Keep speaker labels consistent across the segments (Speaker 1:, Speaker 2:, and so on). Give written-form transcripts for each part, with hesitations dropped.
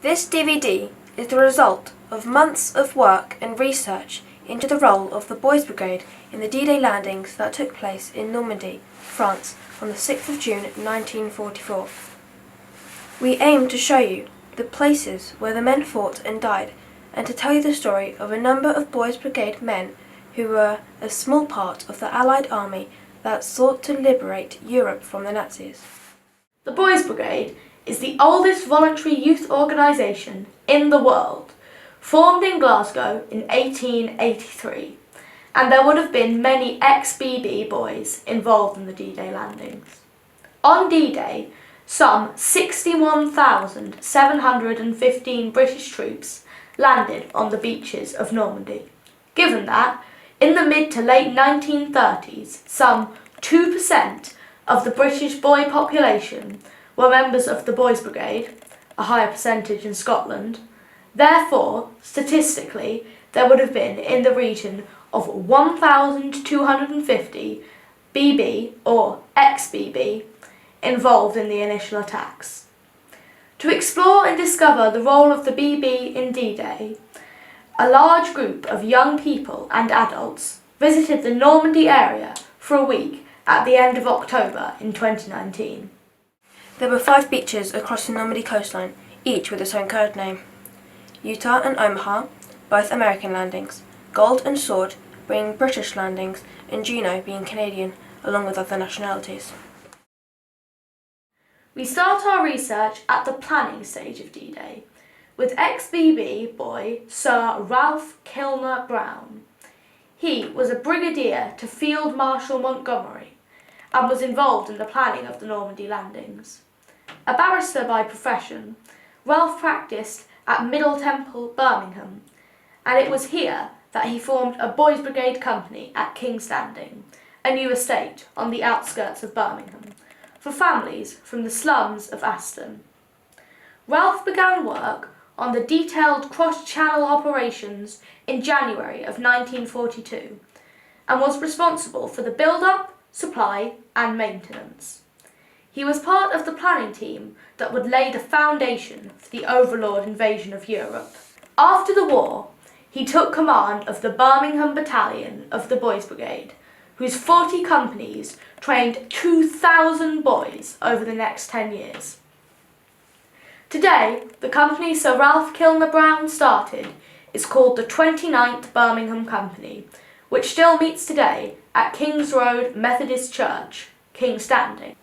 Speaker 1: This DVD is the result of months of work and research into the role of the Boys Brigade in the D-Day landings that took place in Normandy, France on the 6th of June 1944. We aim to show you the places where the men fought and died, and to tell you the story of a number of Boys Brigade men who were a small part of the Allied army that sought to liberate Europe from the Nazis.
Speaker 2: The Boys Brigade is the oldest voluntary youth organisation in the world, formed in Glasgow in 1883, and there would have been many ex-BB boys involved in the D-Day landings. On D-Day, some 61,715 British troops landed on the beaches of Normandy. Given that, in the mid to late 1930s, some 2% of the British boy population were members of the Boys Brigade, a higher percentage in Scotland. Therefore, statistically, there would have been in the region of 1,250 BB or ex-BB involved in the initial attacks. To explore and discover the role of the BB in D-Day, a large group of young people and adults visited the Normandy area for a week at the end of October in 2019.
Speaker 1: There were 5 beaches across the Normandy coastline, each with its own code name. Utah and Omaha, both American landings, Gold and Sword being British landings, and Juno being Canadian, along with other nationalities.
Speaker 2: We start our research at the planning stage of D-Day, with ex-BB boy Sir Ralph Kilner Brown. He was a brigadier to Field Marshal Montgomery and was involved in the planning of the Normandy landings. A barrister by profession, Ralph practised at Middle Temple, Birmingham, and it was here that he formed a Boys Brigade company at King's Standing, a new estate on the outskirts of Birmingham, for families from the slums of Aston. Ralph began work on the detailed cross-channel operations in January of 1942 and was responsible for the build-up, supply and maintenance. He was part of the planning team that would lay the foundation for the Overlord invasion of Europe. After the war, he took command of the Birmingham Battalion of the Boys Brigade, whose 40 companies trained 2,000 boys over the next 10 years. Today, the company Sir Ralph Kilner Brown started is called the 29th Birmingham Company, which still meets today at Kings Road Methodist Church, King's Standing.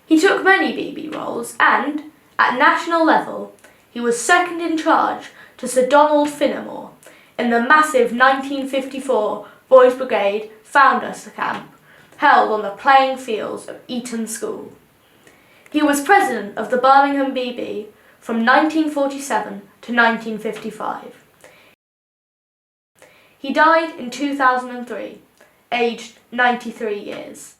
Speaker 2: He took many BB roles and, at national level, he was second in charge to Sir Donald Finnemore in the massive 1954 Boys Brigade Founders Camp held on the playing fields of Eton School. He was president of the Birmingham BB from 1947 to 1955. He died in 2003, aged 93 years.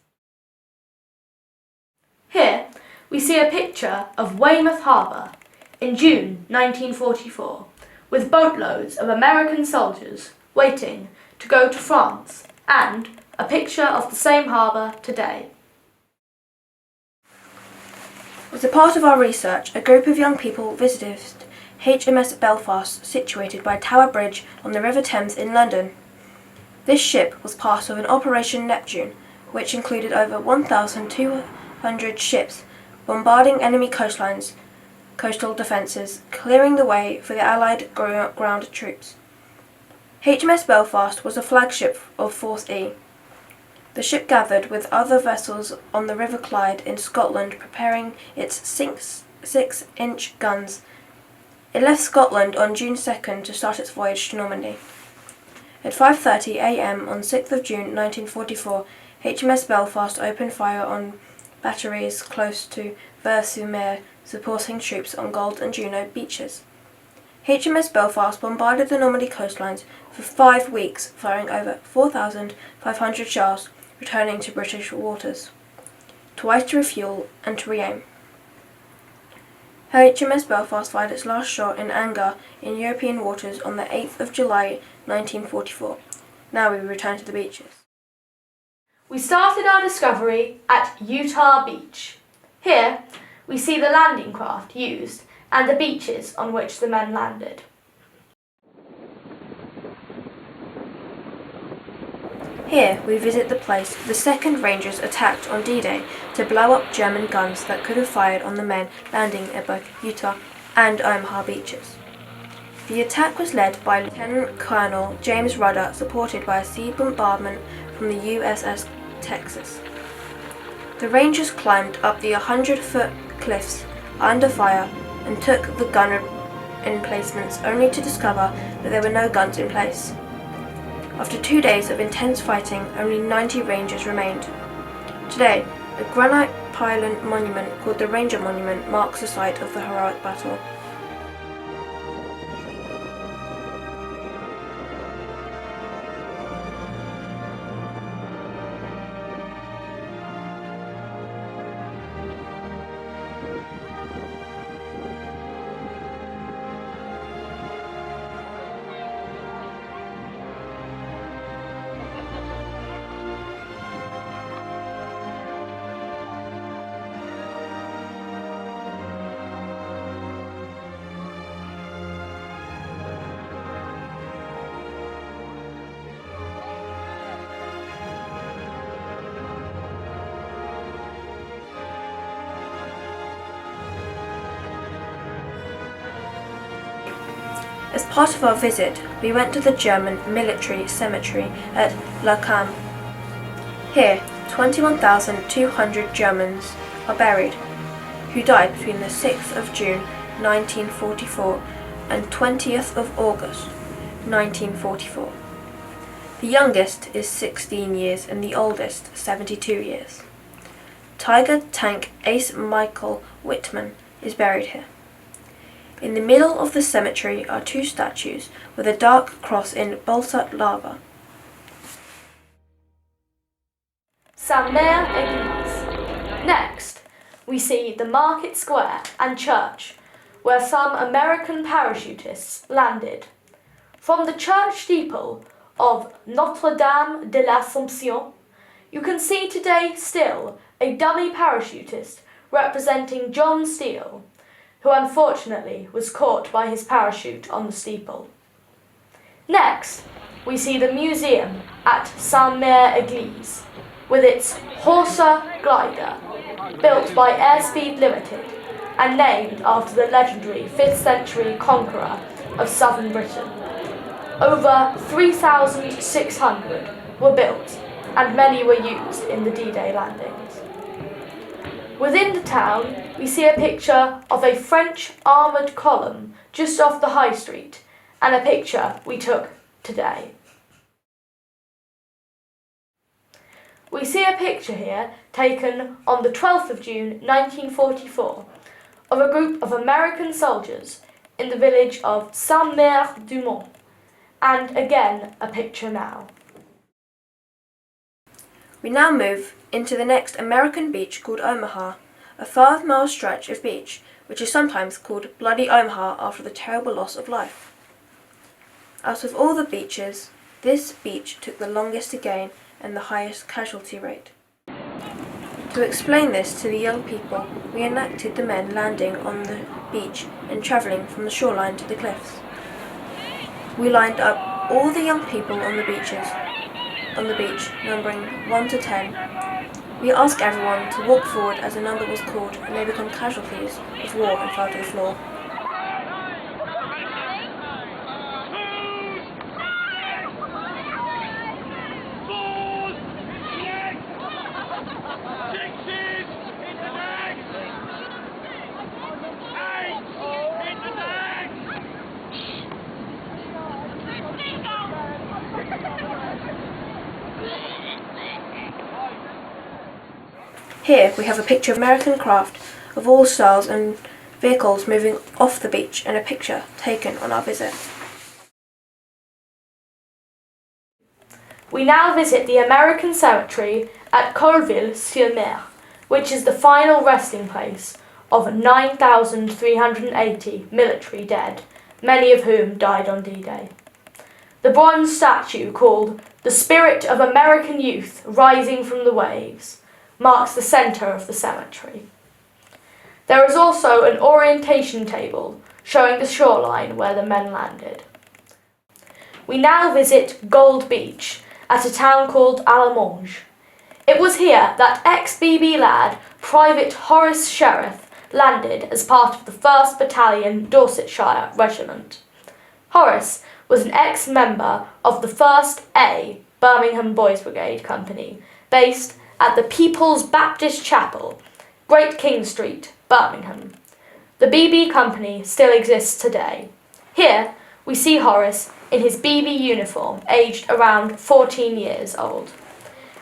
Speaker 2: Here we see a picture of Weymouth Harbour in June 1944, with boatloads of American soldiers waiting to go to France, and a picture of the same harbour today.
Speaker 1: As a part of our research, a group of young people visited HMS Belfast, situated by Tower Bridge on the River Thames in London. This ship was part of an Operation Neptune, which included over 1,200 ships bombarding enemy coastlines, coastal defences, clearing the way for the Allied ground troops. HMS Belfast was a flagship of Force E. The ship gathered with other vessels on the River Clyde in Scotland, preparing its 6-inch guns. It left Scotland on June 2nd to start its voyage to Normandy. At 5:30 a.m. on 6th of June 1944, HMS Belfast opened fire on batteries close to Vers-sur-Mer, supporting troops on Gold and Juno Beaches. HMS Belfast bombarded the Normandy coastlines for 5 weeks, firing over 4,500 shells, returning to British waters, twice to refuel and to re-aim. HMS Belfast fired its last shot in anger in European waters on the 8th of July 1944. Now we return to the beaches.
Speaker 2: We started our discovery at Utah Beach. Here we see the landing craft used and the beaches on which the men landed.
Speaker 1: Here we visit the place the 2nd Rangers attacked on D-Day to blow up German guns that could have fired on the men landing at both Utah and Omaha Beaches. The attack was led by Lieutenant Colonel James Rudder, supported by a sea bombardment from the USS Texas. The Rangers climbed up the 100-foot cliffs under fire and took the gun emplacements, only to discover that there were no guns in place. After 2 days of intense fighting, only 90 Rangers remained. Today, a granite pylon monument called the Ranger Monument marks the site of the heroic battle. As part of our visit, we went to the German military cemetery at La Cam. Here, 21,200 Germans are buried, who died between the 6th of June 1944 and 20th of August 1944. The youngest is 16 years and the oldest 72 years. Tiger Tank Ace Michael Whitman is buried here. In the middle of the cemetery are 2 statues with a dark cross in basalt lava.
Speaker 2: Sainte-Mère-Église. Next, we see the market square and church, where some American parachutists landed. From the church steeple of Notre-Dame de l'Assomption, you can see today still a dummy parachutist representing John Steele, who unfortunately was caught by his parachute on the steeple. Next, we see the museum at Sainte-Mère-Église, with its Horsa glider, built by Airspeed Limited and named after the legendary 5th century conqueror of southern Britain. Over 3,600 were built, and many were used in the D-Day landings. Within the town, we see a picture of a French armoured column just off the High Street, and a picture we took today. We see a picture here taken on the 12th of June 1944 of a group of American soldiers in the village of Saint-Mère-du-Mont, and again a picture now.
Speaker 1: We now move into the next American beach called Omaha, a 5-mile stretch of beach which is sometimes called Bloody Omaha after the terrible loss of life. Out of all the beaches, this beach took the longest to gain and the highest casualty rate. To explain this to the young people, we enacted the men landing on the beach and travelling from the shoreline to the cliffs. We lined up all the young people on the beach, numbering 1 to 10. We asked everyone to walk forward as a number was called and they become casualties of war and fell to the floor. Here we have a picture of American craft of all styles and vehicles moving off the beach and a picture taken on our visit.
Speaker 2: We now visit the American cemetery at Colville-sur-Mer, which is the final resting place of 9,380 military dead, many of whom died on D-Day. The bronze statue called "The Spirit of American Youth Rising from the Waves" marks the centre of the cemetery. There is also an orientation table showing the shoreline where the men landed. We now visit Gold Beach at a town called Alamonge. It was here that ex-BB lad Private Horace Sheriff landed as part of the 1st Battalion Dorsetshire Regiment. Horace was an ex-member of the 1st A Birmingham Boys Brigade Company, based at the People's Baptist Chapel, Great King Street, Birmingham. The BB Company still exists today. Here we see Horace in his BB uniform, aged around 14 years old.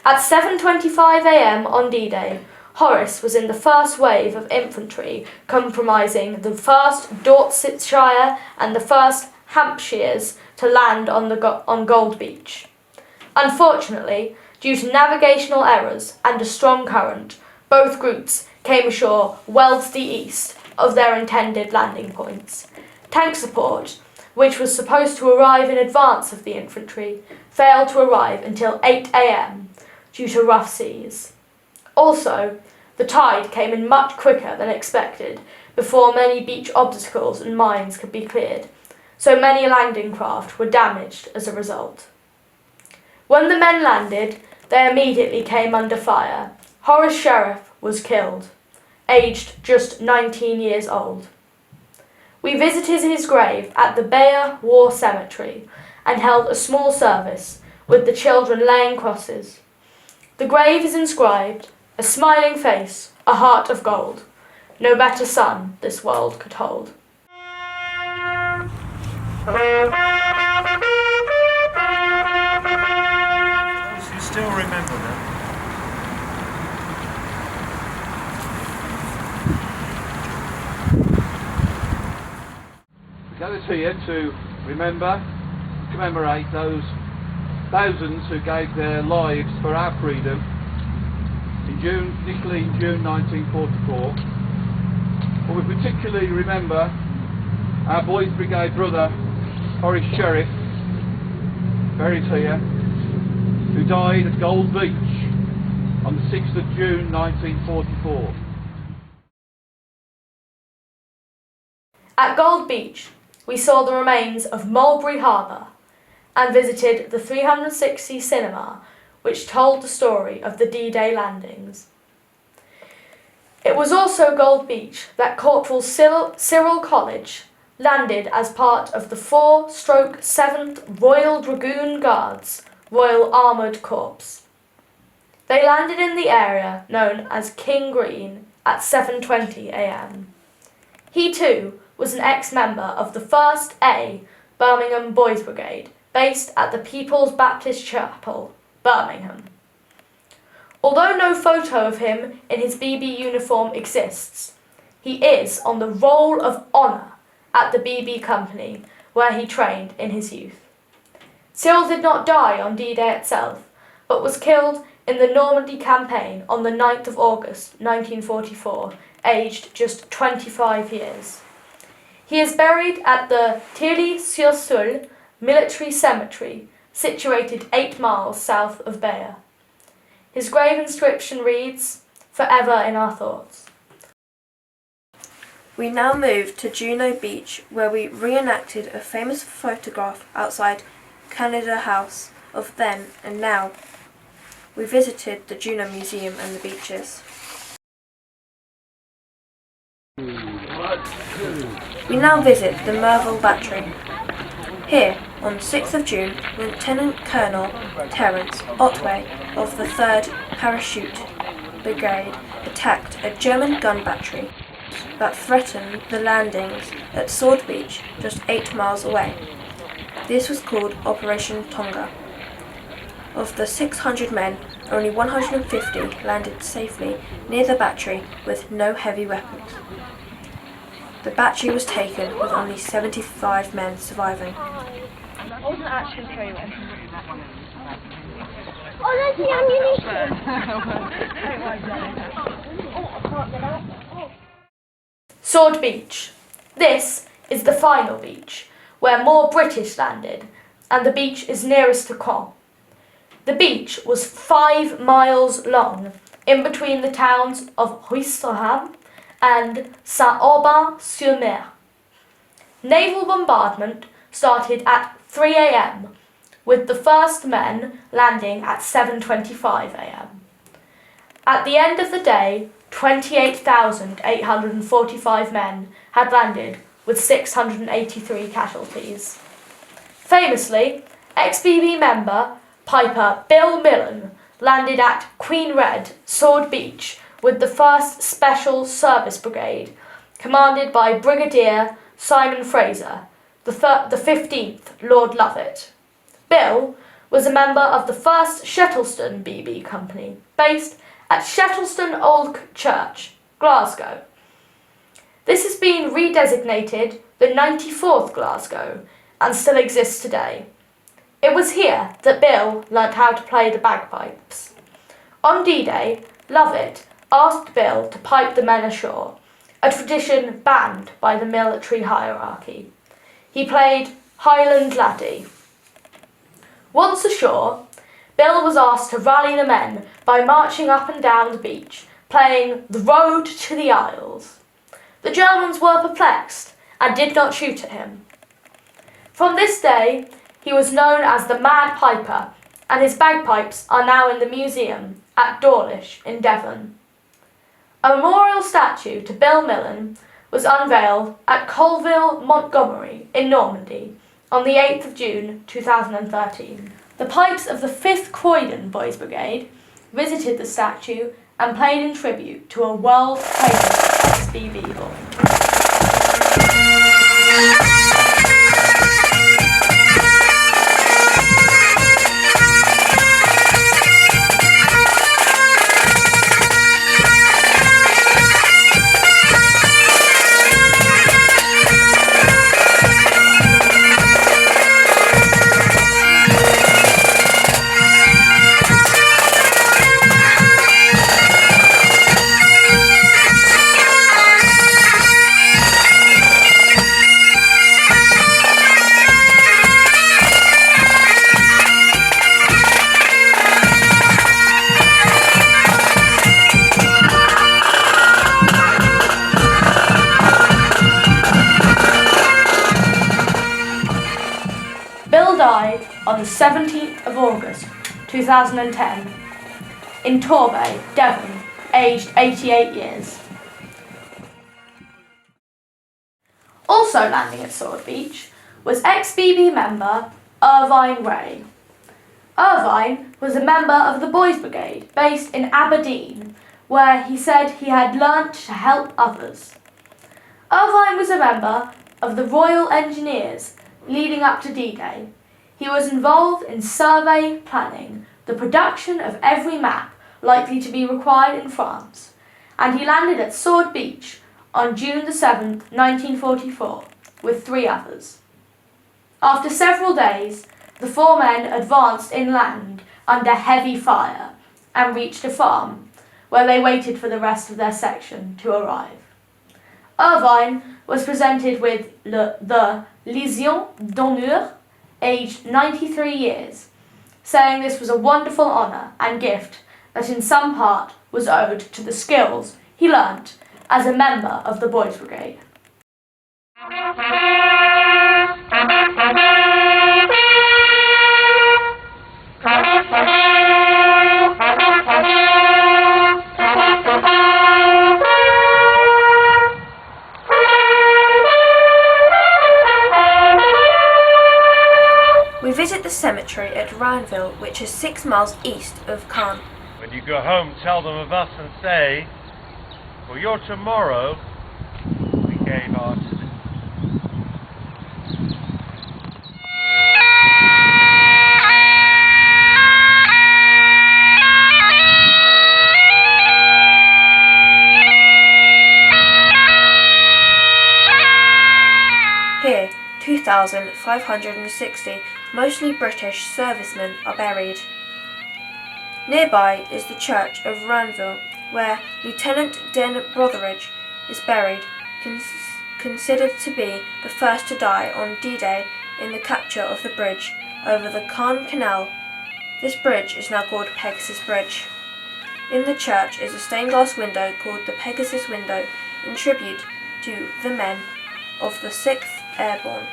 Speaker 2: At 7:25 a.m. on D-Day, Horace was in the first wave of infantry comprising the 1st Dorsetshire and the 1st Hampshires to land on Gold Beach. Unfortunately, due to navigational errors and a strong current, both groups came ashore well to the east of their intended landing points. Tank support, which was supposed to arrive in advance of the infantry, failed to arrive until 8 a.m. due to rough seas. Also, the tide came in much quicker than expected before many beach obstacles and mines could be cleared, so many landing craft were damaged as a result. When the men landed, they immediately came under fire. Horace Sheriff was killed, aged just 19 years old. We visited his grave at the Bayer War Cemetery and held a small service with the children laying crosses. The grave is inscribed, "A smiling face, a heart of gold. No better son this world could hold."
Speaker 3: You still remember that?
Speaker 4: We gathered here to commemorate those thousands who gave their lives for our freedom particularly in June 1944. But we particularly remember our Boys Brigade brother, Horace Sheriff, buried here, who died at Gold Beach on the 6th of June 1944.
Speaker 2: At Gold Beach, we saw the remains of Mulberry Harbour and visited the 360 cinema, which told the story of the D-Day landings. It was also Gold Beach that Corporal Cyril College landed as part of the 4/7th Royal Dragoon Guards Royal Armoured Corps. They landed in the area known as King Green at 7:20 a.m. He too was an ex-member of the 1st A Birmingham Boys Brigade, based at the People's Baptist Chapel, Birmingham. Although no photo of him in his BB uniform exists, he is on the Roll of Honour at the BB Company, where he trained in his youth. Cyril did not die on D-Day itself, but was killed in the Normandy campaign on the 9th of August 1944, aged just 25 years. He is buried at the Tilly-sur-Seulles military cemetery, situated 8 miles south of Bayer. His grave inscription reads, "Forever in our thoughts."
Speaker 1: We now moved to Juno Beach, where we reenacted a famous photograph outside Canada House of then and now. We visited the Juno Museum and the beaches. We now visit the Merville Battery. Here, on 6th of June, Lieutenant Colonel Terence Otway of the 3rd Parachute Brigade attacked a German gun battery that threatened the landings at Sword Beach, just 8 miles away. This was called Operation Tonga. Of the 600 men, only 150 landed safely near the battery with no heavy weapons. The battery was taken with only 75 men surviving.
Speaker 5: I wasn't actually tell you when. Oh, there's the ammunition!
Speaker 2: Sword Beach. This is the final beach, where more British landed, and the beach is nearest to Caen. The beach was 5 miles long, in between the towns of Ouistreham and Saint-Aubin-sur-Mer. Naval bombardment started at 3 a.m, with the first men landing at 7:25 a.m. At the end of the day, 28,845 men had landed, with 683 casualties. Famously, XBB member Piper Bill Millen landed at Queen Red, Sword Beach, with the 1st Special Service Brigade, commanded by Brigadier Simon Fraser, the 15th Lord Lovett. Bill was a member of the 1st Shettleston BB Company, based at Shettleston Old Church, Glasgow. This has been redesignated the 94th Glasgow and still exists today. It was here that Bill learnt how to play the bagpipes. On D-Day, Lovett asked Bill to pipe the men ashore, a tradition banned by the military hierarchy. He played Highland Laddie. Once ashore, Bill was asked to rally the men by marching up and down the beach, playing The Road to the Isles. The Germans were perplexed and did not shoot at him. From this day, he was known as the Mad Piper, and his bagpipes are now in the museum at Dawlish in Devon. A memorial statue to Bill Millen was unveiled at Colville, Montgomery in Normandy on the 8th of June 2013. The pipes of the 5th Croydon Boys Brigade visited the statue and played in tribute to a world-famous XBB boy. Bill died on the 17th of August 2010 in Torbay, Devon, aged 88 years. Also landing at Sword Beach was XBB member Irvine Ray. Irvine was a member of the Boys Brigade based in Aberdeen, where he said he had learnt to help others. Irvine was a member of the Royal Engineers leading up to D-Day. He was involved in survey planning, the production of every map likely to be required in France, and he landed at Sword Beach on June the 7th, 1944, with 3 others. After several days, the 4 men advanced inland under heavy fire and reached a farm, where they waited for the rest of their section to arrive. Irvine was presented with the Légion d'honneur, aged 93 years, saying this was a wonderful honour and gift that in some part was owed to the skills he learnt as a member of the Boys Brigade.
Speaker 1: We visit the cemetery at Ranville, which is 6 miles east of Caen.
Speaker 3: When you go home, tell them of us and say, for your tomorrow, we gave our today.
Speaker 1: Here, 2,560 mostly British servicemen are buried. Nearby is the church of Ranville, where Lieutenant Den Brotheridge is buried, considered to be the first to die on D-Day in the capture of the bridge over the Caen Canal. This bridge is now called Pegasus Bridge. In the church is a stained glass window called the Pegasus window in tribute to the men of the 6th Airborne.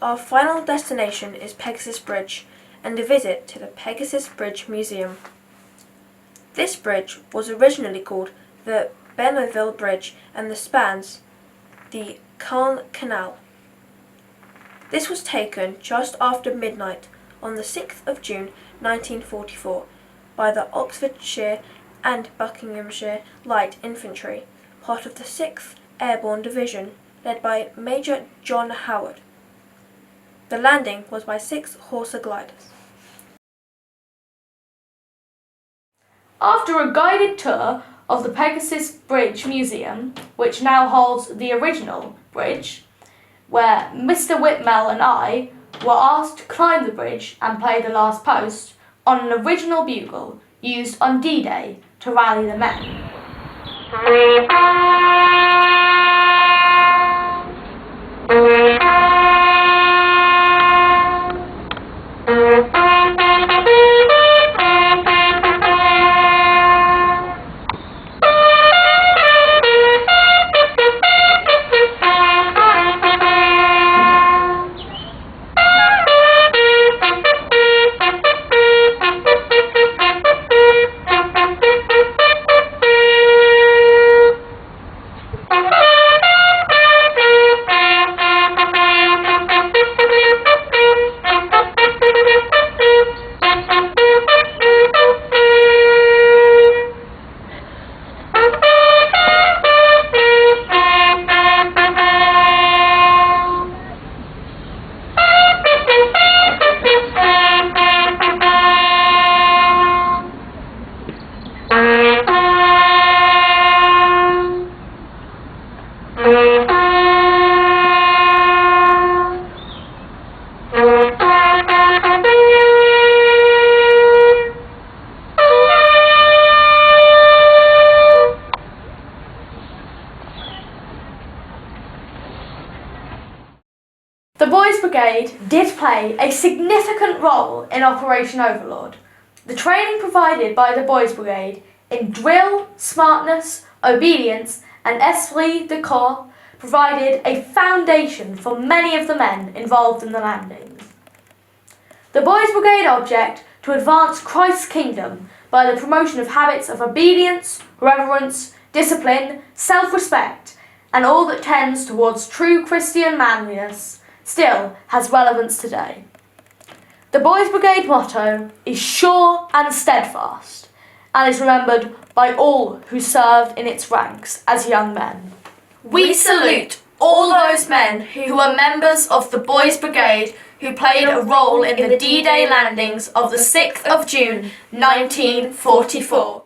Speaker 1: Our final destination is Pegasus Bridge and a visit to the Pegasus Bridge Museum. This bridge was originally called the Belleville Bridge and spans the Caen Canal. This was taken just after midnight on the 6th of June 1944 by the Oxfordshire and Buckinghamshire Light Infantry, part of the 6th Airborne Division, led by Major John Howard. The landing was by 6 Horsa gliders.
Speaker 2: After a guided tour of the Pegasus Bridge Museum, which now holds the original bridge, where Mr. Whitmell and I were asked to climb the bridge and play the last post on an original bugle used on D-Day to rally the men. The Boys Brigade did play a significant role in Operation Overlord. The training provided by the Boys Brigade in drill, smartness, obedience and esprit de corps provided a foundation for many of the men involved in the landings. The Boys Brigade object to advance Christ's kingdom by the promotion of habits of obedience, reverence, discipline, self-respect and all that tends towards true Christian manliness still has relevance today. The Boys Brigade motto is sure and steadfast and is remembered by all who served in its ranks as young men.
Speaker 6: We salute all those men who were members of the Boys Brigade who played a role in the D-Day landings of the 6th of June 1944.